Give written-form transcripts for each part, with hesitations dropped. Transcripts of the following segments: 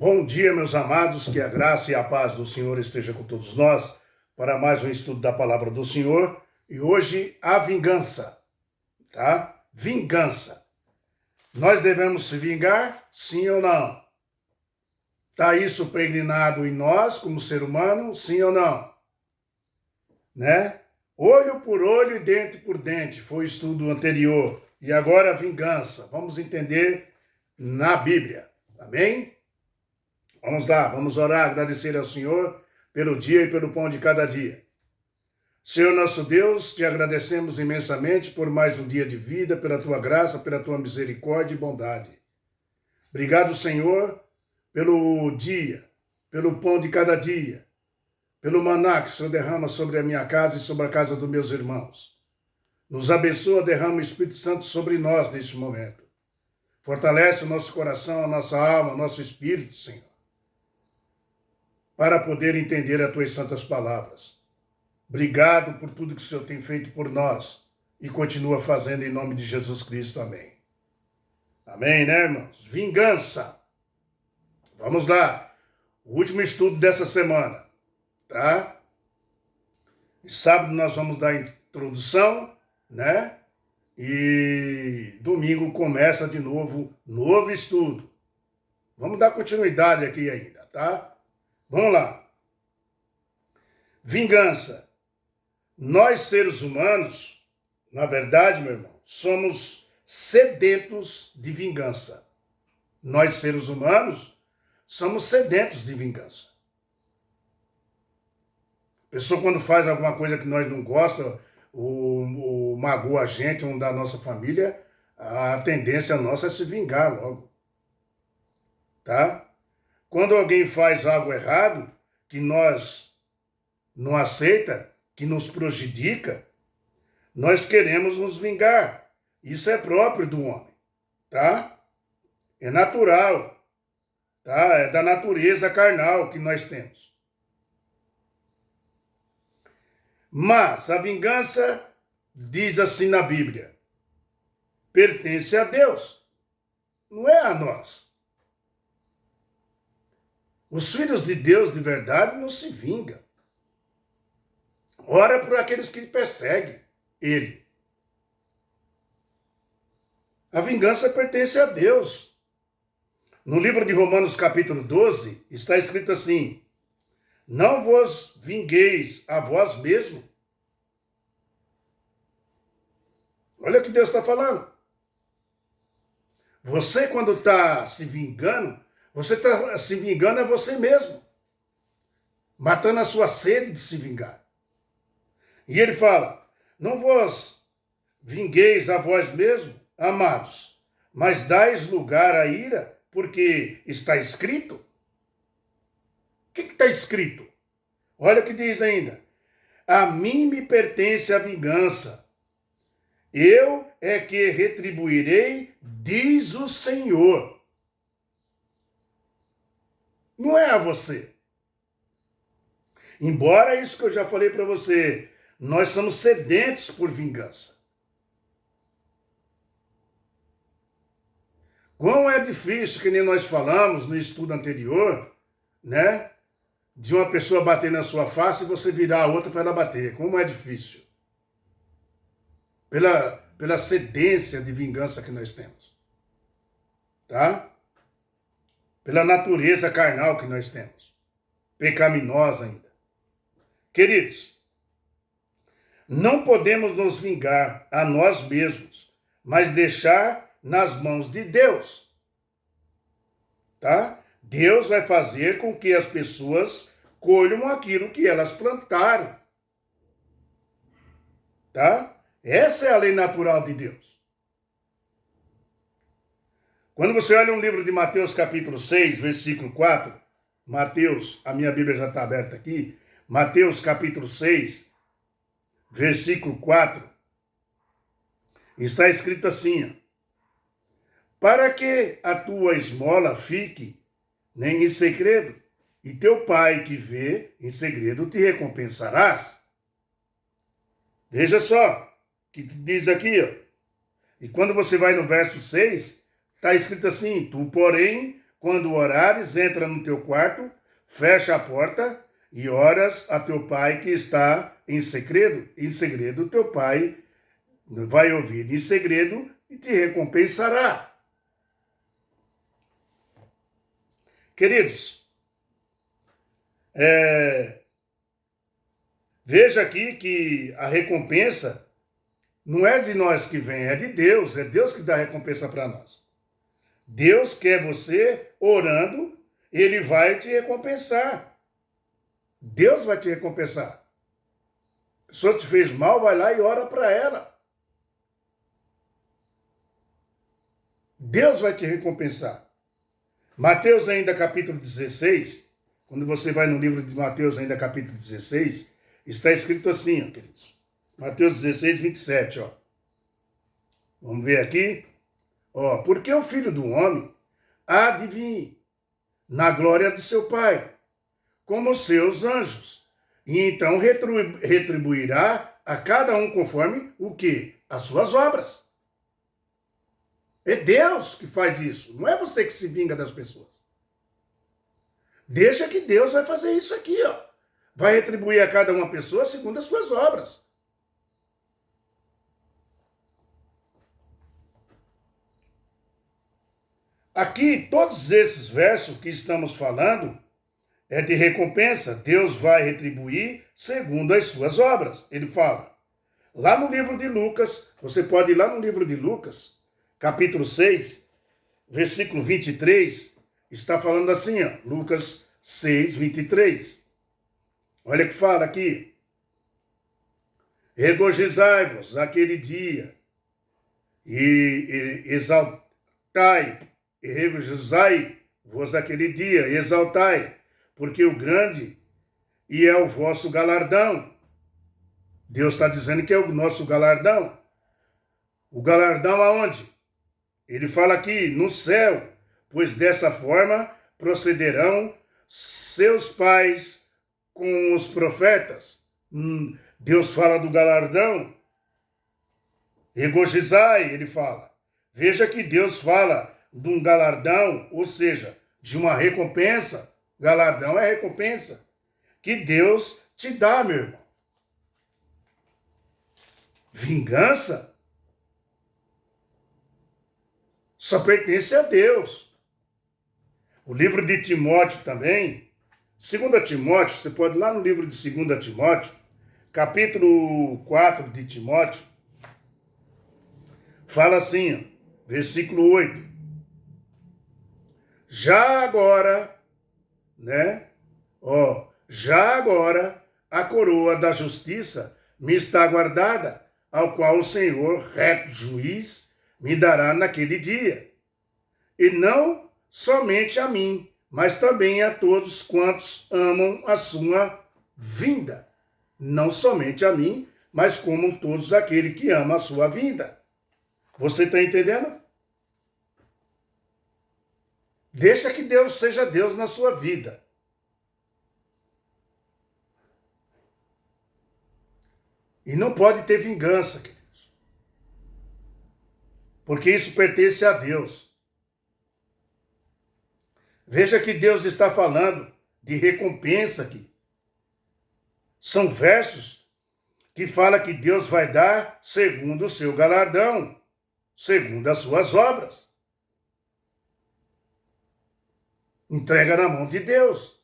Bom dia, meus amados, que a graça e a paz do Senhor esteja com todos nós para mais um estudo da palavra do Senhor. E hoje, a vingança, tá? Vingança. Nós devemos se vingar, sim ou não? Está isso pregnado em nós, como ser humano, sim ou não? Né? Olho por olho e dente por dente, foi o estudo anterior. E agora a vingança. Vamos entender na Bíblia. Amém? Vamos lá, vamos orar, agradecer ao Senhor pelo dia e pelo pão de cada dia. Senhor nosso Deus, te agradecemos imensamente por mais um dia de vida, pela tua graça, pela tua misericórdia e bondade. Obrigado, Senhor, pelo dia, pelo pão de cada dia, pelo maná que o Senhor derrama sobre a minha casa e sobre a casa dos meus irmãos. Nos abençoa, derrama o Espírito Santo sobre nós neste momento. Fortalece o nosso coração, a nossa alma, o nosso espírito, Senhor, para poder entender as tuas santas palavras. Obrigado por tudo que o Senhor tem feito por nós e continua fazendo em nome de Jesus Cristo. Amém. Amém, né, irmãos? Vingança. Vamos lá. O último estudo dessa semana, tá? E sábado nós vamos dar a introdução, né? E domingo começa de novo estudo. Vamos dar continuidade aqui ainda, tá? Vamos lá. Vingança. Nós, seres humanos, na verdade, meu irmão, somos sedentos de vingança. Nós, seres humanos, somos sedentos de vingança. A pessoa, quando faz alguma coisa que nós não gostamos, ou magoa a gente, um da nossa família, a tendência nossa é se vingar logo. Tá? Quando alguém faz algo errado, que nós não aceita, que nos prejudica, nós queremos nos vingar. Isso é próprio do homem, tá? É natural, tá? É da natureza carnal que nós temos. Mas a vingança, diz assim na Bíblia, pertence a Deus, não é a nós. Os filhos de Deus de verdade não se vingam. Ora por aqueles que perseguem ele. A vingança pertence a Deus. No livro de Romanos, capítulo 12, está escrito assim: não vos vingueis a vós mesmo. Olha o que Deus está falando. Você, quando está se vingando, você está se vingando a você mesmo. Matando a sua sede de se vingar. E ele fala, não vos vingueis a vós mesmo, amados, mas dais lugar à ira, porque está escrito. O que está escrito? Olha o que diz ainda. A mim me pertence a vingança. Eu é que retribuirei, diz o Senhor. Não é a você. Embora isso que eu já falei para você, nós somos sedentos por vingança. Quão é difícil, que nem nós falamos no estudo anterior, né? De uma pessoa bater na sua face e você virar a outra para ela bater. Como é difícil. Pela sedência de vingança que nós temos. Tá? Pela natureza carnal que nós temos. Pecaminosa ainda. Queridos, não podemos nos vingar a nós mesmos, mas deixar nas mãos de Deus. Tá? Deus vai fazer com que as pessoas colham aquilo que elas plantaram. Tá? Essa é a lei natural de Deus. Quando você olha um livro de Mateus capítulo 6, versículo 4, Mateus, a minha Bíblia já está aberta aqui, Mateus capítulo 6, versículo 4, está escrito assim, ó, para que a tua esmola fique nem em segredo, e teu pai que vê em segredo te recompensarás. Veja só, o que diz aqui, ó. E quando você vai no verso 6, está escrito assim, tu, porém, quando orares, entra no teu quarto, fecha a porta e oras a teu pai que está em segredo. Em segredo, teu pai vai ouvir em segredo e te recompensará. Queridos, veja aqui que a recompensa não é de nós que vem, é de Deus. É Deus que dá a recompensa para nós. Deus quer você orando, Ele vai te recompensar. Deus vai te recompensar. A pessoa te fez mal, vai lá e ora para ela. Deus vai te recompensar. Mateus ainda capítulo 16, quando você vai no livro de Mateus ainda capítulo 16, está escrito assim, ó, queridos. Mateus 16, 27, ó. Vamos ver aqui. Ó, porque o Filho do Homem há de vir na glória do seu Pai, como os seus anjos, e então retribuirá a cada um conforme o quê? As suas obras. É Deus que faz isso, não é você que se vinga das pessoas. Deixa que Deus vai fazer isso aqui, ó. Vai retribuir a cada uma pessoa segundo as suas obras. Aqui, todos esses versos que estamos falando é de recompensa. Deus vai retribuir segundo as suas obras. Ele fala. Lá no livro de Lucas, você pode ir lá no livro de Lucas, capítulo 6, versículo 23, está falando assim, ó, Lucas 6, 23. Olha que fala aqui. Regozijai-vos naquele dia e exaltai, e regozijai-vos naquele dia, e exaltai, porque o grande e é o vosso galardão. Deus está dizendo que é o nosso galardão. O galardão aonde? Ele fala aqui, no céu, pois dessa forma procederão seus pais com os profetas. Deus fala do galardão. Regozijai, ele fala. Veja que Deus fala de um galardão, ou seja, de uma recompensa. Galardão é recompensa que Deus te dá, meu irmão. Vingança só pertence a Deus. O livro de Timóteo também, 2 Timóteo, você pode ir lá no livro de 2 Timóteo, capítulo 4 de Timóteo, fala assim, ó, versículo 8. Já agora, né? Ó, já agora a coroa da justiça me está guardada, ao qual o Senhor, reto juiz, me dará naquele dia. E não somente a mim, mas também a todos quantos amam a sua vinda. Não somente a mim, mas como todos aqueles que amam a sua vinda. Você está entendendo? Deixa que Deus seja Deus na sua vida. E não pode ter vingança, queridos. Porque isso pertence a Deus. Veja que Deus está falando de recompensa aqui. São versos que falam que Deus vai dar segundo o seu galardão, segundo as suas obras. Entrega na mão de Deus.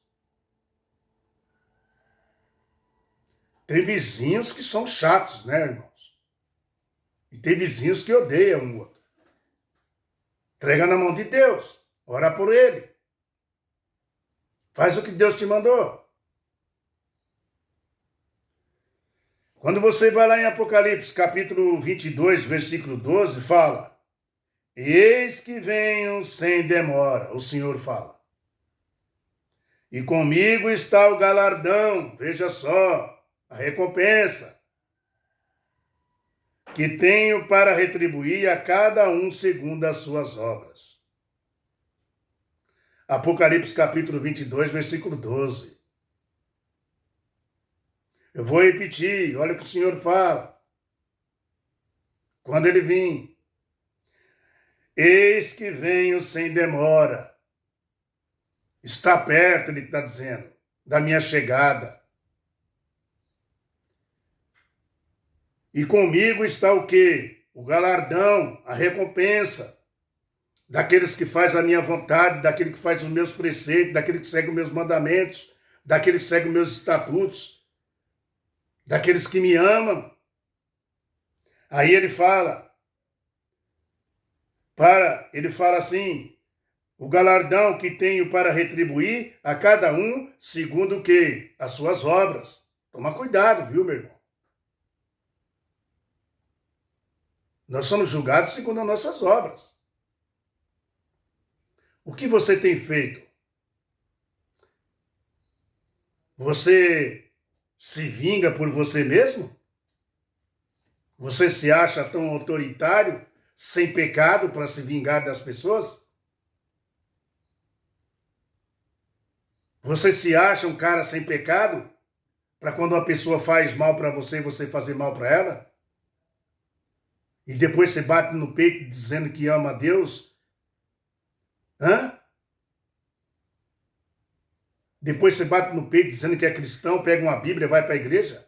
Tem vizinhos que são chatos, né, irmãos? E tem vizinhos que odeiam um outro. Entrega na mão de Deus. Ora por ele. Faz o que Deus te mandou. Quando você vai lá em Apocalipse, capítulo 22, versículo 12, fala: eis que venho sem demora, o Senhor fala. E comigo está o galardão, veja só, a recompensa, que tenho para retribuir a cada um segundo as suas obras. Apocalipse capítulo 22, versículo 12. Eu vou repetir, olha o que o Senhor fala. Quando ele vir, eis que venho sem demora, está perto, ele está dizendo, da minha chegada. E comigo está o quê? O galardão, a recompensa daqueles que fazem a minha vontade, daquele que faz os meus preceitos, daquele que segue os meus mandamentos, daquele que segue os meus estatutos, daqueles que me amam. Aí ele fala assim, o galardão que tenho para retribuir a cada um segundo o quê? As suas obras. Toma cuidado, viu, meu irmão? Nós somos julgados segundo as nossas obras. O que você tem feito? Você se vinga por você mesmo? Você se acha tão autoritário, sem pecado, para se vingar das pessoas? Você se acha um cara sem pecado, para quando uma pessoa faz mal para você, você fazer mal para ela? E depois você bate no peito dizendo que ama a Deus? Hã? Depois você bate no peito dizendo que é cristão, pega uma Bíblia e vai para a igreja?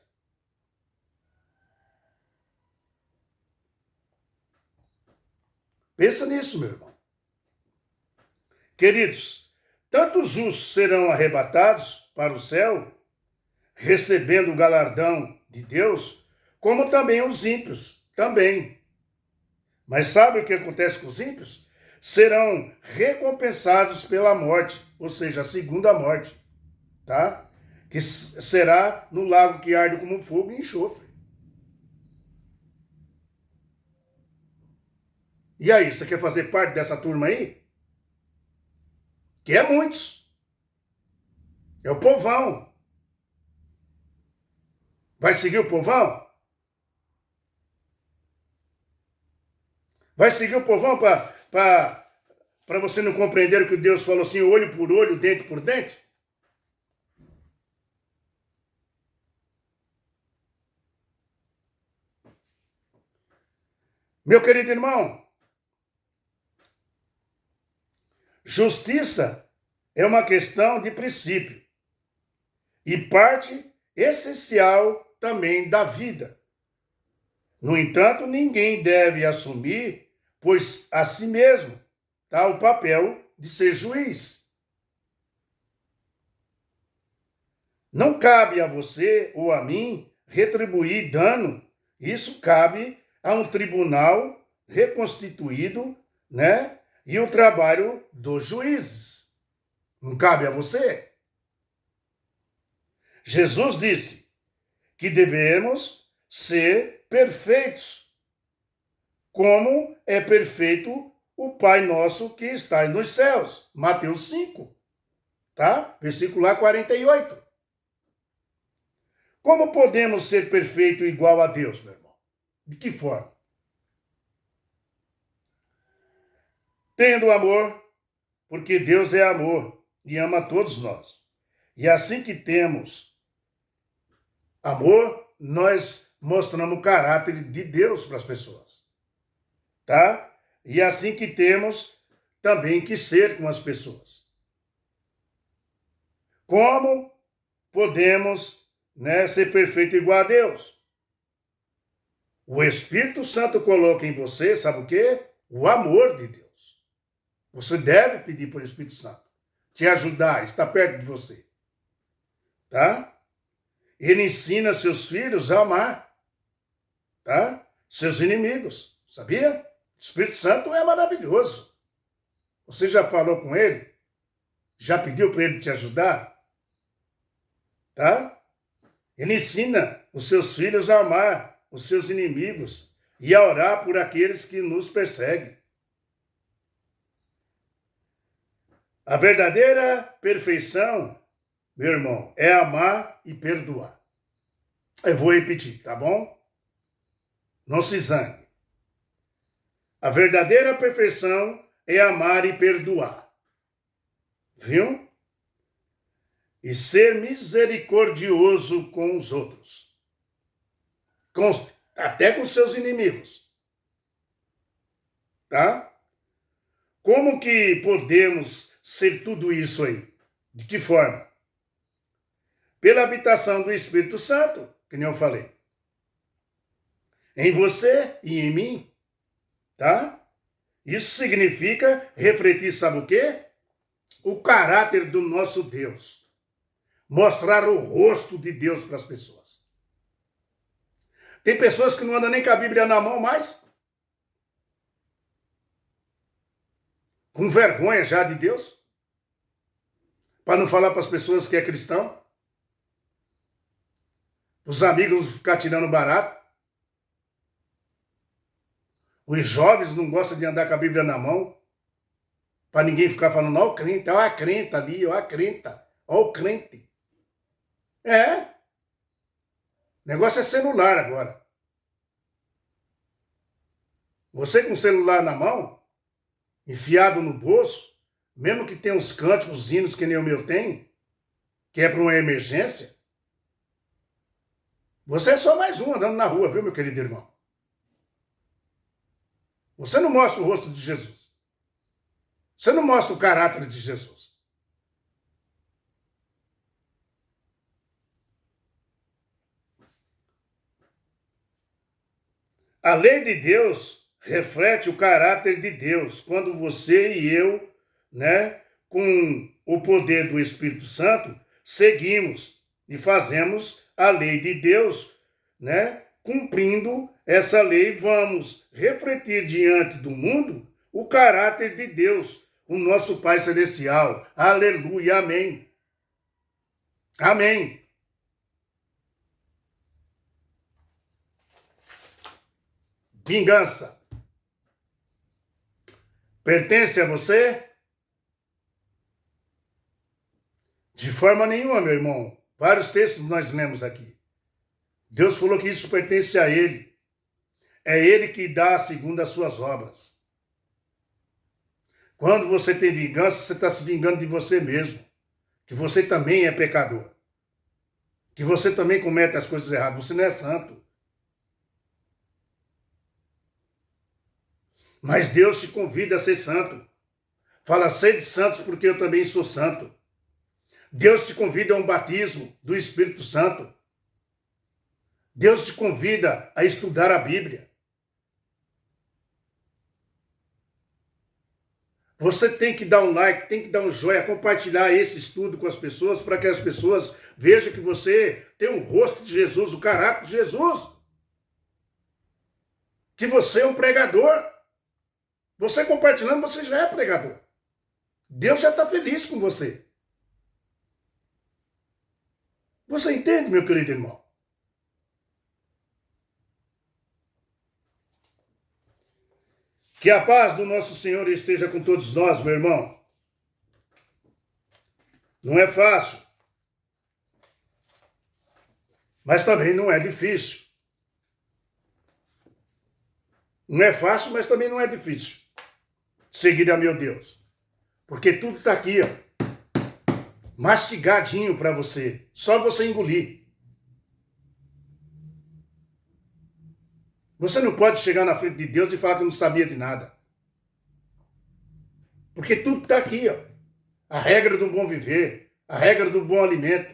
Pensa nisso, meu irmão. Queridos, tanto os justos serão arrebatados para o céu, recebendo o galardão de Deus, como também os ímpios, também. Mas sabe o que acontece com os ímpios? Serão recompensados pela morte, ou seja, a segunda morte, tá? Que será no lago que arde como fogo e enxofre. E aí, você quer fazer parte dessa turma aí? Que é muitos. É o povão. Vai seguir o povão? Vai seguir o povão para você não compreender o que Deus falou assim, olho por olho, dente por dente? Meu querido irmão, justiça é uma questão de princípio e parte essencial também da vida. No entanto, ninguém deve assumir, pois a si mesmo, tá, o papel de ser juiz. Não cabe a você ou a mim retribuir dano. Isso cabe a um tribunal reconstituído, né? E o trabalho dos juízes. Não cabe a você. Jesus disse que devemos ser perfeitos, como é perfeito o Pai nosso que está nos céus. Mateus 5, tá? Versículo lá 48. Como podemos ser perfeito igual a Deus, meu irmão? De que forma? Tendo amor, porque Deus é amor e ama todos nós. E assim que temos amor, nós mostramos o caráter de Deus para as pessoas, tá? E assim que temos também que ser com as pessoas. Como podemos, né, ser perfeito igual a Deus? O Espírito Santo coloca em você, sabe o quê? O amor de Deus. Você deve pedir para o Espírito Santo te ajudar, estar perto de você, tá? Ele ensina seus filhos a amar, tá? Seus inimigos, sabia? O Espírito Santo é maravilhoso. Você já falou com ele? Já pediu para ele te ajudar? Tá? Ele ensina os seus filhos a amar os seus inimigos e a orar por aqueles que nos perseguem. A verdadeira perfeição, meu irmão, é amar e perdoar. Eu vou repetir, tá bom? Não se zangue. A verdadeira perfeição é amar e perdoar. Viu? E ser misericordioso com os outros. Até com seus inimigos. Tá? Como que podemos ser tudo isso aí? De que forma? Pela habitação do Espírito Santo, que nem eu falei. Em você e em mim, tá? Isso significa refletir, sabe o quê? O caráter do nosso Deus. Mostrar o rosto de Deus para as pessoas. Tem pessoas que não andam nem com a Bíblia na mão mais. Com vergonha já de Deus. Para não falar para as pessoas que é cristão. Os amigos ficar tirando barato. Os jovens não gostam de andar com a Bíblia na mão. Para ninguém ficar falando, ó o crente, ó a crenta ali, ó a crenta, ó o crente. É. O negócio é celular agora. Você com o celular na mão, enfiado no bolso, mesmo que tenha uns cânticos, os hinos que nem o meu tem, que é para uma emergência, você é só mais um andando na rua, viu, meu querido irmão? Você não mostra o rosto de Jesus. Você não mostra o caráter de Jesus. A lei de Deus reflete o caráter de Deus. Quando você e eu, né, com o poder do Espírito Santo, seguimos e fazemos a lei de Deus, né? Cumprindo essa lei, vamos refletir diante do mundo o caráter de Deus, o nosso Pai Celestial. Aleluia, amém. Amém. Vingança. Pertence a você? De forma nenhuma, meu irmão. Vários textos nós lemos aqui. Deus falou que isso pertence a Ele. É Ele que dá segundo as suas obras. Quando você tem vingança, você está se vingando de você mesmo. Que você também é pecador. Que você também comete as coisas erradas. Você não é santo. Mas Deus te convida a ser santo. Fala, sede santos porque eu também sou santo. Deus te convida a um batismo do Espírito Santo. Deus te convida a estudar a Bíblia. Você tem que dar um like, tem que dar um joinha, compartilhar esse estudo com as pessoas, para que as pessoas vejam que você tem o rosto de Jesus, o caráter de Jesus. Que você é um pregador. Você compartilhando, você já é pregador. Deus já está feliz com você. Você entende, meu querido irmão? Que a paz do nosso Senhor esteja com todos nós, meu irmão. Não é fácil. Mas também não é difícil. Não é fácil, mas também não é difícil. Seguir a meu Deus. Porque tudo está aqui, ó. Mastigadinho para você. Só você engolir. Você não pode chegar na frente de Deus e falar que não sabia de nada. Porque tudo está aqui, ó. A regra do bom viver, a regra do bom alimento,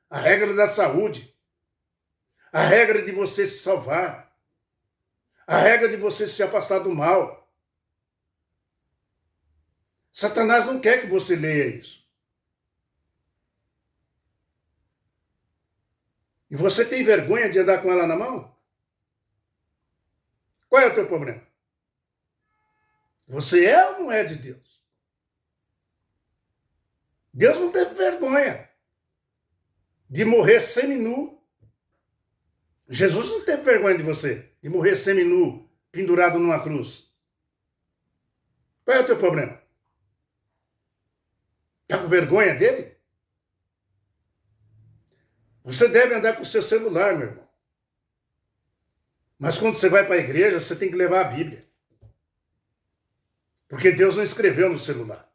a regra da saúde, a regra de você se salvar, a regra de você se afastar do mal. Satanás não quer que você leia isso. E você tem vergonha de andar com ela na mão? Qual é o teu problema? Você é ou não é de Deus? Deus não teve vergonha de morrer semi-nu. Jesus não teve vergonha de você, de morrer semi-nu, pendurado numa cruz. Qual é o teu problema? Está com vergonha dele? Você deve andar com o seu celular, meu irmão. Mas quando você vai para a igreja, você tem que levar a Bíblia. Porque Deus não escreveu no celular.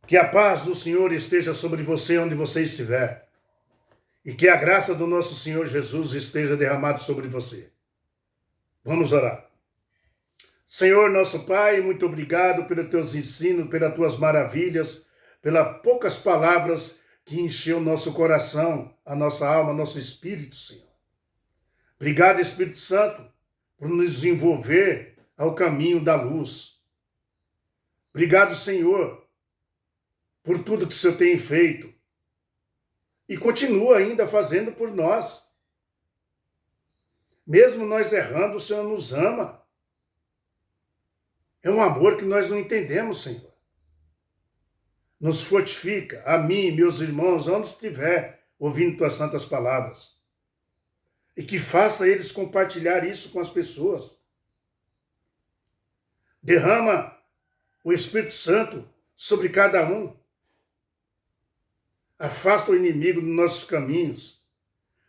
Que a paz do Senhor esteja sobre você onde você estiver. E que a graça do nosso Senhor Jesus esteja derramada sobre você. Vamos orar. Senhor, nosso Pai, muito obrigado pelos teus ensinos, pelas tuas maravilhas, pelas poucas palavras que encheu nosso coração, a nossa alma, nosso espírito, Senhor. Obrigado, Espírito Santo, por nos envolver ao caminho da luz. Obrigado, Senhor, por tudo que o Senhor tem feito e continua ainda fazendo por nós. Mesmo nós errando, o Senhor nos ama. É um amor que nós não entendemos, Senhor. Nos fortifica, a mim, meus irmãos, onde estiver ouvindo tuas santas palavras. E que faça eles compartilhar isso com as pessoas. Derrama o Espírito Santo sobre cada um. Afasta o inimigo dos nossos caminhos.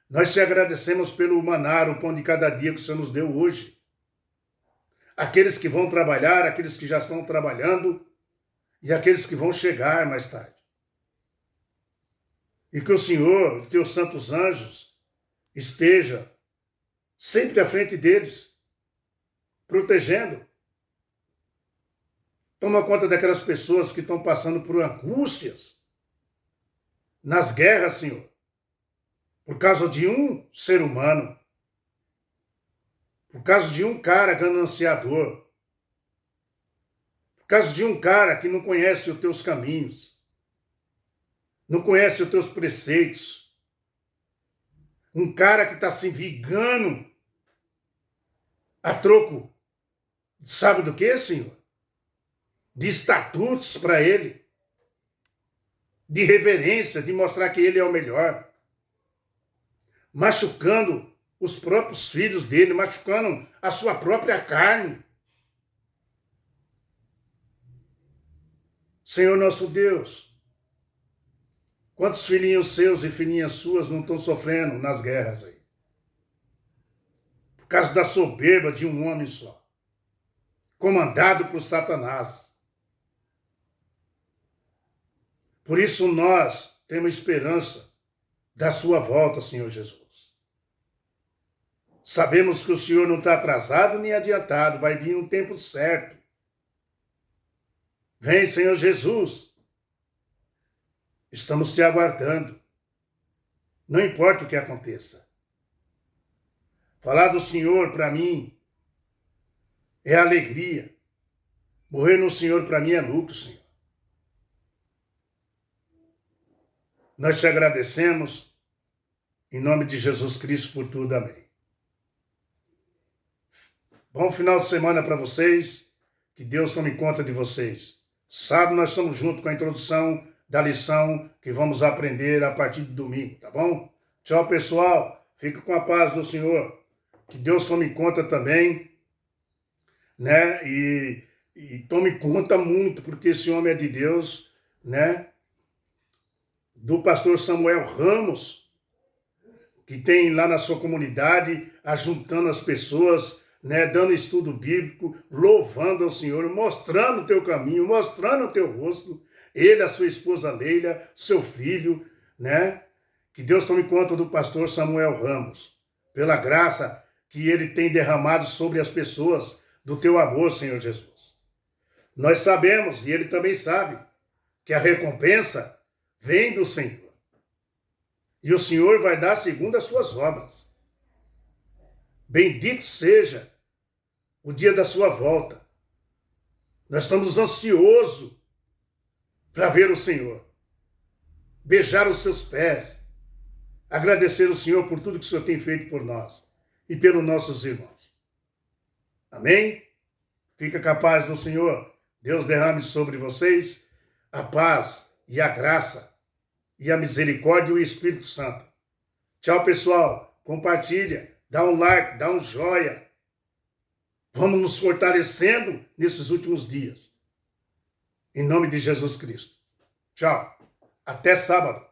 Nós te agradecemos pelo maná, o pão de cada dia que o Senhor nos deu hoje. Aqueles que vão trabalhar, aqueles que já estão trabalhando e aqueles que vão chegar mais tarde. E que o Senhor, os teus santos anjos, esteja sempre à frente deles, protegendo. Toma conta daquelas pessoas que estão passando por angústias nas guerras, Senhor, por causa de um ser humano, por causa de um cara gananciador, por causa de um cara que não conhece os teus caminhos, não conhece os teus preceitos, um cara que está se vingando a troco, sabe do que, Senhor? De estatutos para ele, de reverência, de mostrar que ele é o melhor, machucando os próprios filhos dele, machucando a sua própria carne. Senhor nosso Deus, quantos filhinhos seus e filhinhas suas não estão sofrendo nas guerras aí? Por causa da soberba de um homem só, comandado por Satanás. Por isso nós temos esperança da sua volta, Senhor Jesus. Sabemos que o Senhor não está atrasado nem adiantado, vai vir no tempo certo. Vem, Senhor Jesus. Estamos te aguardando. Não importa o que aconteça. Falar do Senhor para mim é alegria. Morrer no Senhor para mim é lucro, Senhor. Nós te agradecemos, em nome de Jesus Cristo, por tudo. Amém. Bom final de semana para vocês. Que Deus tome conta de vocês. Sábado nós estamos juntos com a introdução da lição que vamos aprender a partir de domingo, tá bom? Tchau, pessoal. Fica com a paz do Senhor. Que Deus tome conta também, né? E tome conta muito, porque esse homem é de Deus, né? Do pastor Samuel Ramos, que tem lá na sua comunidade, ajuntando as pessoas, né, dando estudo bíblico, louvando ao Senhor, mostrando o teu caminho, mostrando o teu rosto, ele, a sua esposa Leila, seu filho, né? Que Deus tome conta do pastor Samuel Ramos, pela graça que ele tem derramado sobre as pessoas do teu amor, Senhor Jesus. Nós sabemos, e ele também sabe, que a recompensa vem do Senhor. E o Senhor vai dar segundo as suas obras. Bendito seja o dia da sua volta. Nós estamos ansiosos para ver o Senhor. Beijar os seus pés. Agradecer o Senhor por tudo que o Senhor tem feito por nós e pelos nossos irmãos. Amém? Fica com a paz do Senhor. Deus derrame sobre vocês a paz e a graça e a misericórdia e o Espírito Santo. Tchau, pessoal. Compartilha, dá um like, dá um joia. Vamos nos fortalecendo nesses últimos dias. Em nome de Jesus Cristo. Tchau. Até sábado.